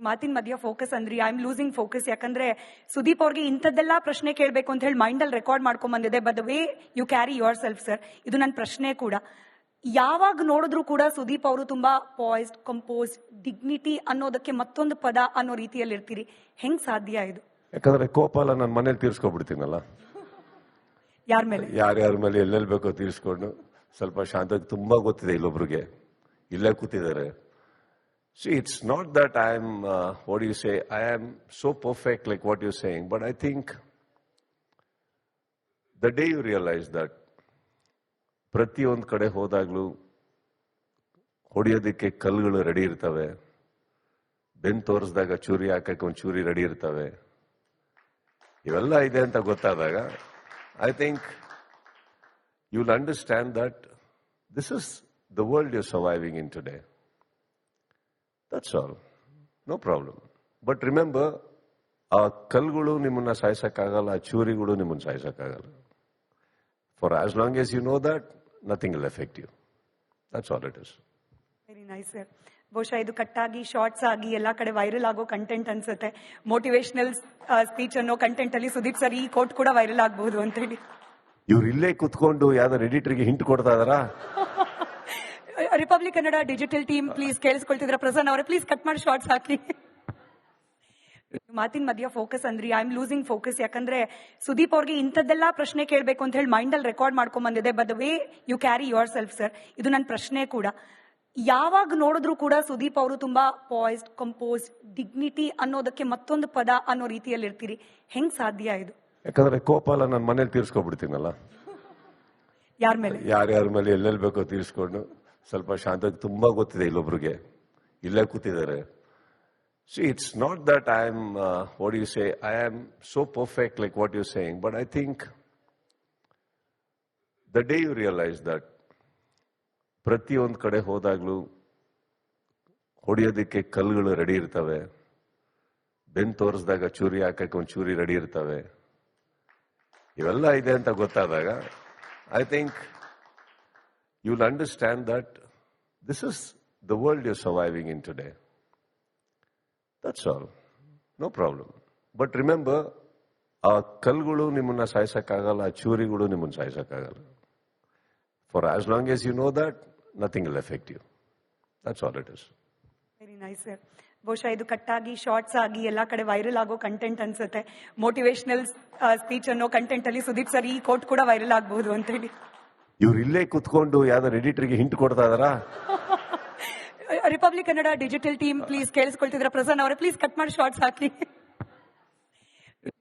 ಮಾತಿನ ಮಧ್ಯ ಫೋಕಸ್ ಅಂದ್ರಿ ಐ ಆಮ್ ಲೂಸಿಂಗ್ ಫೋಕಸ್. ಯಾಕಂದ್ರೆ ಸುದೀಪ್ ಅವ್ರಿಗೆ ಇಂಥದ್ದೆಲ್ಲ ಪ್ರಶ್ನೆ ಕೇಳಬೇಕು ಅಂತ ಹೇಳಿ ಮೈಂಡ್ ಅಲ್ಲಿ ರೆಕಾರ್ಡ್ ಮಾಡ್ಕೊಂಡ್ ಬಂದಿದೆ. But the way you carry yourself sir, ಇದು ನನ್ನ ಪ್ರಶ್ನೆ ಕೂಡ. ಯಾವಾಗ ನೋಡಿದ್ರು ಕೂಡ ಸುದೀಪ್ ಅವರು ತುಂಬಾ ಪಾಯ್ಸ್ಡ್, ಕಂಪೋಸ್, ಡಿಗ್ನಿಟಿ ಅನ್ನೋದಕ್ಕೆ ಮತ್ತೊಂದು ಪದ ಅನ್ನೋ ರೀತಿಯಲ್ಲಿ ಇರ್ತೀರಿ. ಹೆಂಗ್ ಸಾಧ್ಯ ಇದು? ಯಾಕಂದ್ರೆ ಕೋಪ ಎಲ್ಲ ನನ್ನ ಮನೇಲಿ ತೀರ್ಸ್ಕೊಬಿಡ್ತೀನಲ್ಲ. ಯಾರ ಮೇಲೆ? ಯಾರ್ಯಾರ ಮೇಲೆ ಎಲ್ಲೆಲ್ಲಿ ಬೇಕೋ ತೀರ್ಸ್ಕೊಂಡು ಸ್ವಲ್ಪ ಶಾಂತ. ತುಂಬಾ ಗೊತ್ತಿದೆ ಇಲ್ಲೊಬ್ರಿಗೆ, ಇಲ್ಲೇ ಕೂತಿದ್ದಾರೆ. See, it's not that what do you say, I am so perfect like what you're saying, but I think the day you realize that ಪ್ರತಿಯೊಂದು ಕಡೆ ಹೋದಾಗ್ಲೂ ಹೊಡೆಯೋದಕ್ಕೆ ಕಲ್ಲುಗಳು ರೆಡಿ ಇರ್ತವೆ, ಬೆನ್ ತೋರಿಸಿದಾಗ ಚೂರಿ ಹಾಕಕ್ಕೆ ಒಂದು ಚೂರಿ ರೆಡಿ ಇರ್ತವೆ, ಇವೆಲ್ಲ ಇದೆ ಅಂತ ಗೊತ್ತಾದಾಗ I think you'll understand that this is the world you're surviving in today. That's all. No problem. But remember, ಆ ಕಲ್ಲುಗಳು ನಿಮ್ಮನ್ನ ಸಾಯಿಸಕ್ಕಾಗಲ್ಲ, ಆ ಚೂರಿಗಳು ನಿಮ್ಮನ್ನ ಸಾಯಿಸಕ್ಕಾಗಲ್ಲ. For as long as you know that, nothing will affect you. That's all it is. Very nice sir. ಬಹುಶಃ ಇದು ಕಟ್ಟಾಗಿ shorts ಆಗಿ ಎಲ್ಲಾ ಕಡೆ ವೈರಲ್ ಆಗೋ ಕಂಟೆಂಟ್ ಅನ್ಸುತ್ತೆ. ಮೋಟಿವೇಶನಲ್ ಸ್ಪೀಚ್ ಅನ್ನೋ ಕಂಟೆಂಟ್ ಅಲ್ಲಿ ಸುದೀಪ್ ಸರ್ ಈ ಕೋಟ್ ಕೂಡ ವೈರಲ್ ಆಗಬಹುದು ಅಂತ ಹೇಳಿ. ಇವ್ರು ಇಲ್ಲೇ ಕುತ್ಕೊಂಡು ಯಾವ್ದಾರು ಎಡಿಟರ್ಗೆ ಹಿಂಟ್ ಕೊಡ್ತಾ ಇದಾರಾ? Republic Kannada digital team please ಕೇಳಿಸ್ಕೊಳ್ತಿದ್ರ? ಪ್ರಸನ್ನ ಅವರೇ ಪ್ಲೀಸ್ ಕಟ್ ಮಾಡಿ ಶಾರ್ಟ್ಸ್ ಹಾಕಿ. ಮಾತಿನ ಮಧ್ಯ ಫೋಕಸ್ ಅಂದ್ರಿ ಐ ಆಮ್ ಲೂಸಿಂಗ್ ಫೋಕಸ್. ಯಾಕಂದ್ರೆ ಸುದೀಪ್ ಅವ್ರಿಗೆ ಇಂಥದ್ದೆಲ್ಲ ಪ್ರಶ್ನೆ ಕೇಳಬೇಕು ಅಂತ ಹೇಳಿ ಮೈಂಡ್ ಅಲ್ಲಿ ರೆಕಾರ್ಡ್ ಮಾಡ್ಕೊಂಡ್ ಬಂದಿದೆ. But the way you carry yourself sir, ಇದು ನನ್ನ ಪ್ರಶ್ನೆ ಕೂಡ. ಯಾವಾಗ ನೋಡಿದ್ರು ಕೂಡ ಸುದೀಪ್ ಅವರು ತುಂಬಾ ಪಾಯ್ಸ್ಡ್, ಕಂಪೋಸ್, ಡಿಗ್ನಿಟಿ ಅನ್ನೋದಕ್ಕೆ ಮತ್ತೊಂದು ಪದ ಅನ್ನೋ ರೀತಿಯಲ್ಲಿ ಇರ್ತೀರಿ. ಹೆಂಗ್ ಸಾಧ್ಯ ಇದು? ಯಾಕಂದ್ರೆ ಕೋಪ ಎಲ್ಲ ನನ್ನ ಮನೇಲಿ ತೀರ್ಸ್ಕೊಬಿಡ್ತೀನಲ್ಲ. ಯಾರ ಮೇಲೆ? ಯಾರ್ಯಾರ ಮೇಲೆ ಎಲ್ಲೆಲ್ಲಿ ಬೇಕೋ ತೀರ್ಸ್ಕೊಂಡು ಸ್ವಲ್ಪ ಶಾಂತ. ತುಂಬಾ ಗೊತ್ತಿದೆ ಇಲ್ಲೊಬ್ರಿಗೆ, ಇಲ್ಲೇ ಕೂತಿದ್ದಾರೆ. See, it's not that what do you say, I am so perfect like what you're saying, but I think the day you realize that ಪ್ರತಿಯೊಂದು ಕಡೆ ಹೋದಾಗ್ಲೂ ಹೊಡೆಯೋದಕ್ಕೆ ಕಲ್ಲುಗಳು ರೆಡಿ ಇರ್ತವೆ, ಬೆನ್ ತೋರಿಸಿದಾಗ ಚೂರಿ ಹಾಕಕ್ಕೆ ಒಂದು ಚೂರಿ ರೆಡಿ ಇರ್ತವೆ, ಇವೆಲ್ಲ ಇದೆ ಅಂತ ಗೊತ್ತಾದಾಗ I think you'll understand that this is the world you're surviving in today. That's all. No problem. But remember, ಆ ಕಲ್ಲುಗಳು ನಿಮ್ಮನ್ನ ಸಾಯಿಸಕ್ಕಾಗಲ್ಲ, ಆ ಚೂರಿಗಳು ನಿಮ್ಮನ್ನ ಸಾಯಿಸಕ್ಕಾಗಲ್ಲ. For as long as you know that, nothing will affect you. That's all it is. Very nice sir. ಬಹುಶಃ ಇದು ಕಟ್ಟಾಗಿ shorts ಆಗಿ ಎಲ್ಲಾ ಕಡೆ ವೈರಲ್ ಆಗೋ ಕಂಟೆಂಟ್ ಅನ್ಸುತ್ತೆ. ಮೋಟಿವೇಶನಲ್ ಸ್ಪೀಚ್ ಅನ್ನೋ ಕಂಟೆಂಟ್ ಅಲ್ಲಿ ಸುದೀಪ್ ಸರ್ ಈ ಕೋಟ್ ಕೂಡ ವೈರಲ್ ಆಗಬಹುದು ಅಂತ ಹೇಳಿ. ಇವ್ರು ಇಲ್ಲೇ ಕುತ್ಕೊಂಡು ಯಾವ್ದಾರು ಎಡಿಟರ್ಗೆ ಹಿಂಟ್ ಕೊಡ್ತಾ ಇದಾರಾ? Republic Kannada digital team please ಕೇಳಿಸ್ಕೊಳ್ತಿದ್ರ? ಪ್ರಸನ್ನ ಅವರೇ ಪ್ಲೀಸ್ ಕಟ್ ಮಾಡಿ ಶಾರ್ಟ್ಸ್ ಹಾಕಿ.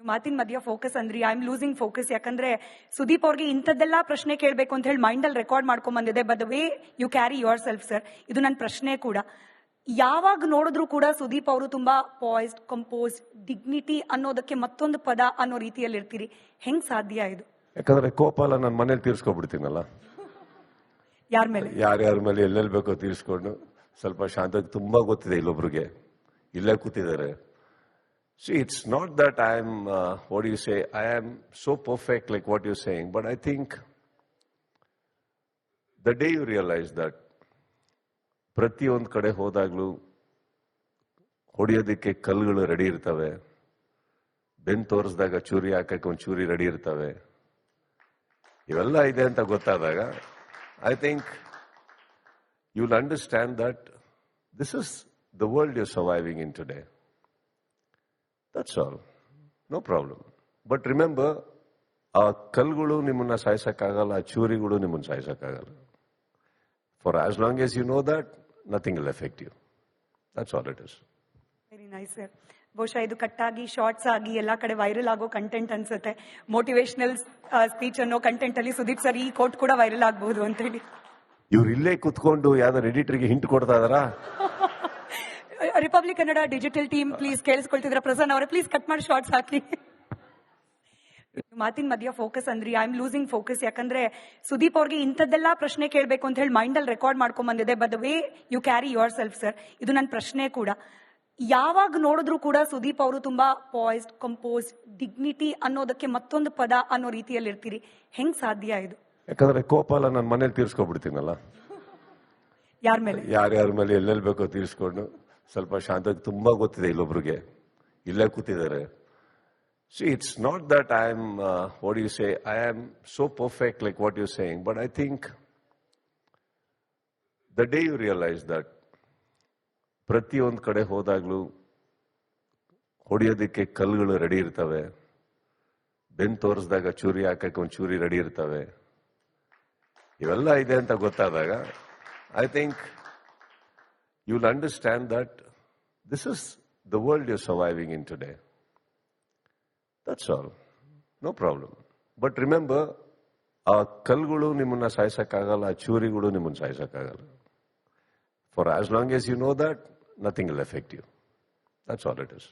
ಮಾತಿನ ಮಧ್ಯ ಫೋಕಸ್ ಅಂದ್ರಿ ಐ ಆಮ್ ಲೂಸಿಂಗ್ ಫೋಕಸ್. ಯಾಕಂದ್ರೆ ಸುದೀಪ್ ಅವ್ರಿಗೆ ಇಂಥದ್ದೆಲ್ಲ ಪ್ರಶ್ನೆ ಕೇಳಬೇಕು ಅಂತ ಹೇಳಿ ಮೈಂಡ್ ಅಲ್ಲಿ ರೆಕಾರ್ಡ್ ಮಾಡ್ಕೊಂಡ್ ಬಂದಿದೆ. But the way you carry yourself sir, ಇದು ನನ್ನ ಪ್ರಶ್ನೆ ಕೂಡ. ಯಾವಾಗ ನೋಡಿದ್ರು ಕೂಡ ಸುದೀಪ್ ಅವರು ತುಂಬಾ ಪಾಯ್ಸ್ಡ್, ಕಂಪೋಸ್, ಡಿಗ್ನಿಟಿ ಅನ್ನೋದಕ್ಕೆ ಮತ್ತೊಂದು ಪದ ಅನ್ನೋ ರೀತಿಯಲ್ಲಿ ಇರ್ತೀರಿ. ಹೆಂಗ್ ಸಾಧ್ಯ ಇದು? ಯಾಕಂದ್ರೆ ಕೋಪ ಎಲ್ಲ ನನ್ನ ಮನೇಲಿ ತೀರ್ಸ್ಕೊಬಿಡ್ತೀನಲ್ಲ. ಯಾರ ಮೇಲೆ? ಯಾರ್ಯಾರ ಮೇಲೆ ಎಲ್ಲೆಲ್ಲಿ ಬೇಕೋ ತೀರ್ಸ್ಕೊಂಡು ಸ್ವಲ್ಪ ಶಾಂತ. ತುಂಬಾ ಗೊತ್ತಿದೆ ಇಲ್ಲೊಬ್ರಿಗೆ, ಇಲ್ಲೇ ಕೂತಿದ್ದಾರೆ. See, it's not that what do you say, I am so perfect like what you're saying, but I think the day you realize that ಪ್ರತಿಯೊಂದು ಕಡೆ ಹೋದಾಗ್ಲೂ ಹೊಡೆಯೋದಕ್ಕೆ ಕಲ್ಲುಗಳು ರೆಡಿ ಇರ್ತವೆ, ಬೆನ್ ತೋರಿಸಿದಾಗ ಚೂರಿ ಹಾಕಕ್ಕೆ ಒಂದು ಚೂರಿ ರೆಡಿ ಇರ್ತವೆ, ಇವೆಲ್ಲ ಇದೆ ಅಂತ ಗೊತ್ತಾದಾಗ I think you'll understand that this is the world you're surviving in today. That's all. No problem. But remember, ಆ ಕಲ್ಲುಗಳು ನಿಮ್ಮನ್ನ ಸಾಯಿಸಕ್ಕಾಗಲ್ಲ, ಆ ಚೂರಿಗಳು ನಿಮ್ಮನ್ನ ಸಾಯಿಸಕ್ಕಾಗಲ್ಲ. For as long as you know that, nothing will affect you. That's all it is. Very nice sir. ಬಹುಶಃ ಇದು ಕಟ್ಟಾಗಿ shorts ಆಗಿ ಎಲ್ಲಾ ಕಡೆ ವೈರಲ್ ಆಗೋ ಕಂಟೆಂಟ್ ಅನ್ಸುತ್ತೆ. ಮೋಟಿವೇಶನಲ್ ಸ್ಪೀಚ್ ಅನ್ನೋ ಕಂಟೆಂಟ್ ಅಲ್ಲಿ ಸುದೀಪ್ ಸರ್ ಈ ಕೋಟ್ ಕೂಡ ವೈರಲ್ ಆಗಬಹುದು ಅಂತ ಹೇಳಿ. ಇವ್ರು ಇಲ್ಲೇ ಕುತ್ಕೊಂಡು ಯಾವ್ದಾರು ಎಡಿಟರ್ಗೆ ಹಿಂಟ್ ಕೊಡ್ತಾ ಇದಾರಾ? Republic Kannada digital team please ಕೇಳಿಸ್ಕೊಳ್ತಿದ್ರ? ಪ್ರಸನ್ನ ಅವರೇ ಪ್ಲೀಸ್ ಕಟ್ ಮಾಡಿ ಶಾರ್ಟ್ಸ್ ಹಾಕಿ. ಮಾತಿನ ಮಧ್ಯ ಫೋಕಸ್ ಅಂದ್ರಿ ಐ ಆಮ್ ಲೂಸಿಂಗ್ ಫೋಕಸ್. ಯಾಕಂದ್ರೆ ಸುದೀಪ್ ಅವ್ರಿಗೆ ಇಂಥದ್ದೆಲ್ಲ ಪ್ರಶ್ನೆ ಕೇಳಬೇಕು ಅಂತ ಹೇಳಿ ಮೈಂಡ್ ಅಲ್ಲಿ ರೆಕಾರ್ಡ್ ಮಾಡ್ಕೊಂಡ್ ಬಂದಿದೆ. But the way you carry yourself sir, ಇದು ನನ್ನ ಪ್ರಶ್ನೆ ಕೂಡ. ಯಾವಾಗ ನೋಡಿದ್ರು ಕೂಡ ಸುದೀಪ್ ಅವರು ತುಂಬಾ ಪಾಯ್ಸ್ಡ್, ಕಂಪೋಸ್, ಡಿಗ್ನಿಟಿ ಅನ್ನೋದಕ್ಕೆ ಮತ್ತೊಂದು ಪದ ಅನ್ನೋ ರೀತಿಯಲ್ಲಿ ಇರ್ತೀರಿ. ಹೆಂಗ್ ಸಾಧ್ಯ ಇದು? ಯಾಕಂದ್ರೆ ಕೋಪ ಎಲ್ಲ ನನ್ನ ಮನೇಲಿ ತೀರ್ಸ್ಕೊಬಿಡ್ತೀನಲ್ಲ. ಯಾರ ಮೇಲೆ? ಯಾರ್ಯಾರ ಮೇಲೆ ಎಲ್ಲೆಲ್ಲಿ ಬೇಕೋ ತೀರ್ಸ್ಕೊಂಡು ಸ್ವಲ್ಪ ಶಾಂತವಾಗಿ ತುಂಬಾ ಗೊತ್ತಿದೆ ಇಲ್ಲೊಬ್ರಿಗೆ ಇಲ್ಲೇ ಕೂತಿದ್ದಾರೆ. See, it's not that I'm, what do you say, I am so perfect like what you're saying, but I think the day you realize that ಪ್ರತಿಯೊಂದು ಕಡೆ ಹೋದಾಗ್ಲೂ ಹೊಡೆಯೋದಕ್ಕೆ ಕಲ್ಲುಗಳು ರೆಡಿ ಇರ್ತವೆ, ಬೆನ್ ತೋರಿಸಿದಾಗ ಚೂರಿ ಹಾಕಕ್ಕೆ ಒಂದು ಚೂರಿ ರೆಡಿ ಇರ್ತವೆ, ಇವೆಲ್ಲ ಇದೆ ಅಂತ ಗೊತ್ತಾದಾಗ I think you'll understand that this is the world you're surviving in today. That's all. No problem. But remember, ಆ ಕಲ್ಗಳು ನಿಮ್ಮನ್ನ ಸಾಯಿಸಕ್ಕಾಗಲ್ಲ, ಆ ಚೂರಿಗಳು ನಿಮ್ಮನ್ನ ಸಾಯಿಸಕ್ಕಾಗಲ್ಲ. For as long as you know that, nothing will affect you. That's all it is.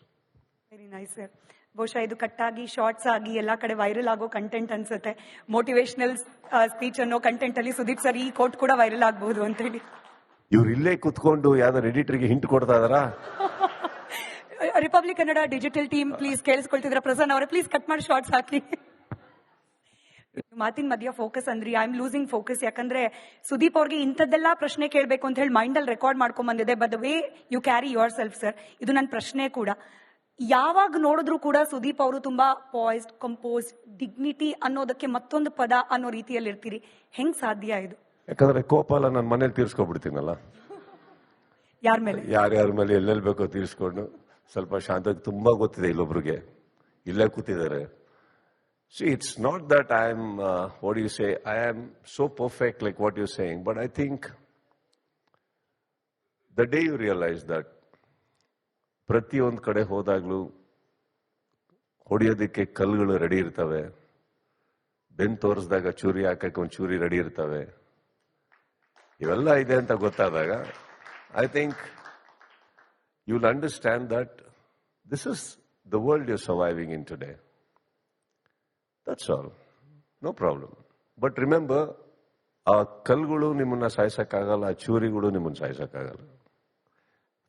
Very nice sir. ಬಹುಶಃ ಇದು ಕಟ್ಟಾಗಿ shorts ಆಗಿ ಎಲ್ಲಾ ಕಡೆ ವೈರಲ್ ಆಗೋ ಕಂಟೆಂಟ್ ಅನ್ಸುತ್ತೆ. ಮೋಟಿವೇಶನಲ್ ಸ್ಪೀಚ್ ಅನ್ನೋ ಕಂಟೆಂಟ್ ಅಲ್ಲಿ ಸುದೀಪ್ ಸರ್ ಈ ಕೋಟ್ ಕೂಡ ವೈರಲ್ ಆಗಬಹುದು ಅಂತ ಹೇಳಿ. ಇವ್ರು ಇಲ್ಲೇ ಕುತ್ಕೊಂಡು ಯಾವ್ದಾರು ಎಡಿಟರ್ಗೆ ಹಿಂಟ್ ಕೊಡ್ತಾ ಇದಾರಾ? Republic Kannada digital team please ಕೇಳಿಸ್ಕೊಳ್ತಿದ್ರ ಪ್ರಸನ್ನ ಅವರೇ, ಪ್ಲೀಸ್ ಕಟ್ ಮಾಡಿ ಶಾರ್ಟ್ಸ್ ಹಾಕಿ. ಮಾತಿನ ಮಧ್ಯ ಫೋಕಸ್ ಅಂದ್ರಿ, ಐ ಆಮ್ ಲೂಸಿಂಗ್ ಫೋಕಸ್. ಯಾಕಂದ್ರೆ ಸುದೀಪ್ ಅವ್ರಿಗೆ ಇಂಥದ್ದೆಲ್ಲ ಪ್ರಶ್ನೆ ಕೇಳಬೇಕು ಅಂತ ಹೇಳಿ ಮೈಂಡ್ ಅಲ್ಲಿ ರೆಕಾರ್ಡ್ ಮಾಡ್ಕೊಂಡ್ ಬಂದಿದೆ. But the way you carry yourself sir, ಇದು ನನ್ನ ಪ್ರಶ್ನೆ ಕೂಡ. ಯಾವಾಗ ನೋಡಿದ್ರು ಕೂಡ ಸುದೀಪ್ ಅವರು ತುಂಬಾ ಪಾಯ್ಸ್ಡ್, ಕಂಪೋಸ್, ಡಿಗ್ನಿಟಿ ಅನ್ನೋದಕ್ಕೆ ಮತ್ತೊಂದು ಪದ ಅನ್ನೋ ರೀತಿಯಲ್ಲಿ ಇರ್ತೀರಿ. ಹೆಂಗ್ ಸಾಧ್ಯ ಇದು? ಯಾಕಂದ್ರೆ ಕೋಪ ಎಲ್ಲ ನನ್ನ ಮನೇಲಿ ತೀರ್ಸ್ಕೊಬಿಡ್ತೀನಲ್ಲ. ಯಾರ ಮೇಲೆ? ಯಾರ್ಯಾರ ಮೇಲೆ ಎಲ್ಲೆಲ್ಲಿ ಬೇಕೋ ತೀರ್ಸ್ಕೊಂಡು ಸ್ವಲ್ಪ ಶಾಂತವಾಗಿ ತುಂಬಾ ಗೊತ್ತಿದೆ ಇಲ್ಲೊಬ್ರಿಗೆ ಇಲ್ಲೇ ಕೂತಿದ್ದಾರೆ. See, it's not that I'm, what do you say, I am so perfect like what you're saying, but I think the day you realize that ಪ್ರತಿಯೊಂದು ಕಡೆ ಹೋದಾಗ್ಲೂ ಹೊಡೆಯೋದಕ್ಕೆ ಕಲ್ಲುಗಳು ರೆಡಿ ಇರ್ತವೆ, ಬೆನ್ ತೋರಿಸಿದಾಗ ಚೂರಿ ಹಾಕಕ್ಕೆ ಒಂದು ಚೂರಿ ರೆಡಿ ಇರ್ತವೆ, ಇವೆಲ್ಲ ಇದೆ ಅಂತ ಗೊತ್ತಾದಾಗ I think you'll understand that this is the world you're surviving in today. That's all. No problem. But remember, ಆ ಕಲ್ಲುಗಳು ನಿಮ್ಮನ್ನ ಸಾಯಿಸಕ್ಕಾಗಲ್ಲ, ಆ ಚೂರಿಗಳು ನಿಮ್ಮನ್ನ ಸಾಯಿಸಕ್ಕಾಗಲ್ಲ.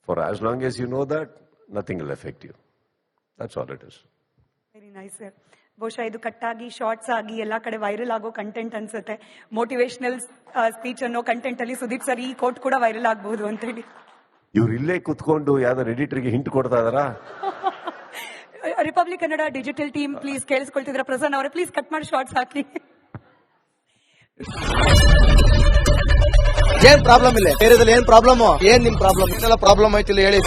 For as long as you know that, nothing will affect you. That's all it is. Very nice sir. ಬಹುಶಃ ಇದು ಕಟ್ಟಾಗಿ shorts ಆಗಿ ಎಲ್ಲಾ ಕಡೆ ವೈರಲ್ ಆಗೋ ಕಂಟೆಂಟ್ ಅನ್ಸುತ್ತೆ. ಮೋಟಿವೇಶನಲ್ ಸ್ಪೀಚ್ ಅನ್ನೋ ಕಂಟೆಂಟ್ ಅಲ್ಲಿ ಸುದೀಪ್ ಸರ್ ಈ ಕೋಟ್ ಕೂಡ ವೈರಲ್ ಆಗಬಹುದು ಅಂತ ಹೇಳಿ. ಇವ್ರು ಇಲ್ಲೇ ಕುತ್ಕೊಂಡು ಯಾವ್ದಾರು ಎಡಿಟರ್ಗೆ ಹಿಂಟ್ ಕೊಡ್ತಾ ಇದಾರಾ? Republic Kannada digital team please ಕೇಳಿಸ್ಕೊಳ್ತಿದ್ರ ಪ್ರಸನ್ನ ಅವರೇ, ಪ್ಲೀಸ್ ಕಟ್ ಮಾಡಿ ಶಾರ್ಟ್ಸ್ ಹಾಕಿ. ಏನ್ ಪ್ರಾಬ್ಲಮ್ ಇಲ್ಲ ಏರಿಯಾದಲ್ಲಿ? ಏನ್ ಪ್ರಾಬ್ಲಮ್? ಏನ್ ನಿಮ್ ಪ್ರಾಬ್ಲಮ್? ಇದೆಲ್ಲ ಪ್ರಾಬ್ಲಮ್ ಆಯ್ತಿಲ್ಲ ಹೇಳಿ.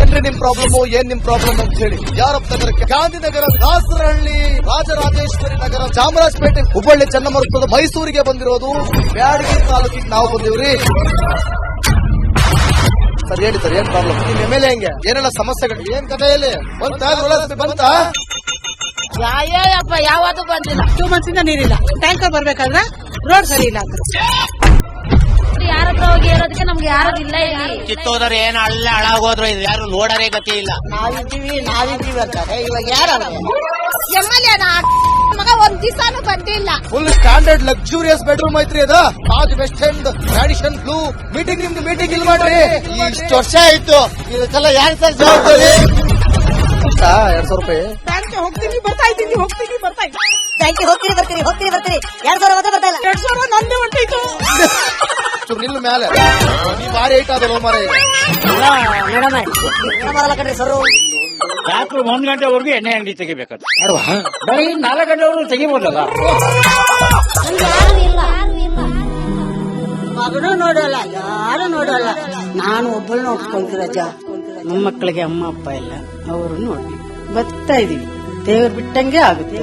ಏನ್ರಿ ನಿಮ್ ಪ್ರಾಬ್ಲಮ್? ಏನ್ ನಿಮ್ ಪ್ರಾಬ್ಲಮ್ ಅಂತ ಹೇಳಿ. ಯಾರಪ್ಪ ನಗರಕ್ಕೆ? ಗಾಂಧಿನಗರ, ದಾಸರಹಳ್ಳಿ, ರಾಜರಾಜೇಶ್ವರಿ ನಗರ, ಚಾಮರಾಜಪೇಟೆ, ಹುಬ್ಬಳ್ಳಿ, ಚನ್ನಮರುತ್ತದ, ಮೈಸೂರಿಗೆ ಬಂದಿರೋದು. ಬ್ಯಾಡಗಿ ತಾಲೂಕಿಗೆ ನಾವು ಬಂದಿವ್ರಿ. ಸರ್ ಹೇಳಿ ಸರ್, ಏನ್ ಪ್ರಾಬ್ಲಮ್? ನಿಮ್ ಎಮ್ ಎಲ್ ಎ ಹೆಂಗೆ? ಏನೆಲ್ಲ ಸಮಸ್ಯೆಗಳು? ಏನ್ ಕಥೆಯಲ್ಲಿ ಬಂತ? ಯಾಯಪ್ಪ ಯಾವತ್ತೂ ಬಂದಿಲ್ಲ. 2 months ಇಂದ ನೀರಿಲ್ಲ. ಟ್ಯಾಂಕರ್ ಬರ್ಬೇಕಾದ್ರೆ ರೋಡ್ ಸರಿ ಇಲ್ಲ ಅಂತ ಯಾರ ಹತ್ರ ಹೋಗಿ ಹೇಳೋದಕ್ಕೆ ನಮ್ಗೆ ಯಾರು ಇಲ್ಲ. ಕಿತ್ತೋದ್ರೆ ಏನು ಅಲ್ಲ ಹಾಳಾಗೋದ್ರು ಇದು ಯಾರು ನೋಡರೇ ಗತಿ ಇಲ್ಲ. ನಾವಿದ್ದೀವಿ ಅಂತಾರೆ. ಇವಾಗ ಯಾರು ಎಮ್ಮೆಲ್ಯೆ ಮಗ ಒಂದ್ ದಿವಸನೂ ಬಂದಿಲ್ಲ. ಫುಲ್ ಸ್ಟ್ಯಾಂಡರ್ಡ್ ಲಕ್ಸುರಿಯಸ್ ಬೆಡ್ರೂಮ್ ಐತ್ರಿ ಅದ. Taj west end, Radisson Blu. Meeting ನಿಮ್ದು ಮೀಟಿಂಗ್ ಇಲ್ಲಿ ಮಾಡ್ರಿ. ಇಷ್ಟು ವರ್ಷ ಆಯ್ತು, ಇದಕ್ಕೆಲ್ಲ ಯಾರು ಸರ್ ಜವಾಬ್ದಾರಿ? 200 ರೂಪಾಯಿ ಬ್ಯಾಂಕ್ ಹೋಗ್ತೀನಿ ಬರ್ತಾ ಇದ್ದೀನಿ. ಬ್ಯಾಂಕಿಗೆ ಹೋಗ್ತೀರಿ ಬರ್ತೀರಿ 2,000 ಮಾತ್ರ ಬರ್ತಾ ಇಲ್ಲ. 2,000 ನಂದೇ ಹೊಂಟೈತು. ನಿಲ್ಲು ಮೇಲೆ ನೀವು ಭಾರಿ ಐಟ್ ಆದ ಮಾರ. ಬರಲ್ಲ ಕಣ್ರಿ ಸರ್. ರಾತ್ರಿ 1 ಗಂಟೆವರೆಗೂ ಎಣ್ಣೆ ಅಂಗಡಿ ತೆಗಿಬೇಕಂತ ಬರೀ 4 ಗಂಟೆವರೆಗೂ ತೆಗಿಬೋದಲ್ಲ. ಮಗನೂ ನೋಡಲ್ಲ, ಯಾರು ನೋಡಲ್ಲ. ನಾನು ಒಬ್ಬಳು ನೋಡ್ಕೊಂತೀನಿ ಅಜ್ಜ. ನಮ್ಮ ಮಕ್ಕಳಿಗೆ ಅಮ್ಮ ಅಪ್ಪ ಇಲ್ಲ, ಅವರು ನೋಡಿ ಬರ್ತಾ ಇದೀವಿ. ದೇವ್ರು ಬಿಟ್ಟಂಗೆ ಆಗುತ್ತೆ.